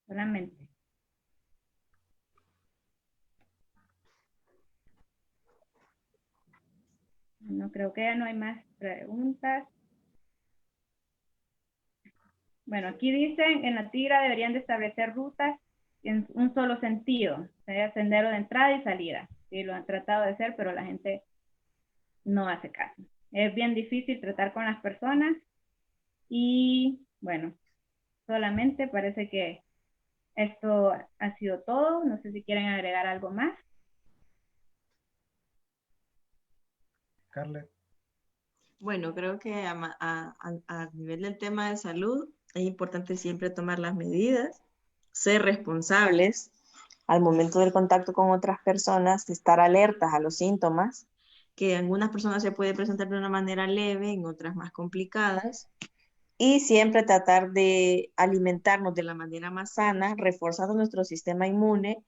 Solamente. No creo que ya no hay más preguntas. Bueno, aquí dicen, en la Tigra deberían de establecer rutas en un solo sentido, sea sendero de entrada y salida. Sí, lo han tratado de hacer, pero la gente no hace caso. Es bien difícil tratar con las personas y bueno, solamente parece que esto ha sido todo. No sé si quieren agregar algo más. Scarlett. Bueno, creo que a nivel del tema de salud es importante siempre tomar las medidas, ser responsables al momento del contacto con otras personas, estar alertas a los síntomas, que en algunas personas se puede presentar de una manera leve, en otras más complicadas, y siempre tratar de alimentarnos de la manera más sana, reforzando nuestro sistema inmune,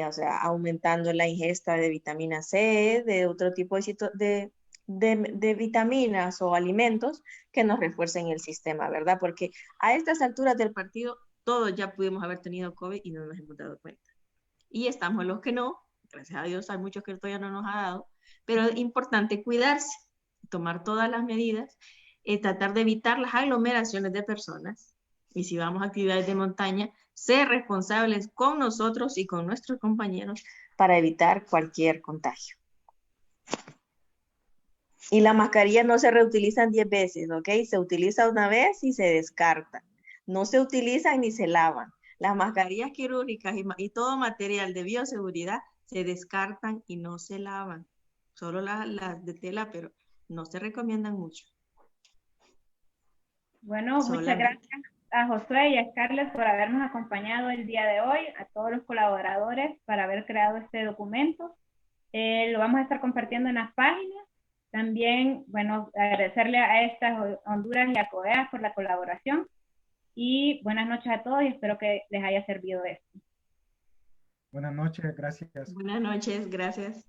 o sea, aumentando la ingesta de vitamina C, de otro tipo de vitaminas o alimentos que nos refuercen el sistema, ¿verdad? Porque a estas alturas del partido todos ya pudimos haber tenido COVID y no nos hemos dado cuenta. Y estamos los que no, gracias a Dios hay muchos que todavía no nos ha dado, pero es importante cuidarse, tomar todas las medidas, tratar de evitar las aglomeraciones de personas, y si vamos a actividades de montaña, ser responsables con nosotros y con nuestros compañeros para evitar cualquier contagio. Y las mascarillas no se reutilizan 10 veces, ¿ok? Se utiliza una vez y se descarta. No se utilizan ni se lavan. Las mascarillas quirúrgicas y todo material de bioseguridad se descartan y no se lavan. Solo las de tela, pero no se recomiendan mucho. Bueno, muchas gracias a Josué y a Scarlett por habernos acompañado el día de hoy, a todos los colaboradores por haber creado este documento. Lo vamos a estar compartiendo en las páginas. También, bueno, agradecerle a estas Honduras y a COEA por la colaboración. Y buenas noches a todos y espero que les haya servido esto. Buenas noches, gracias. Buenas noches, gracias.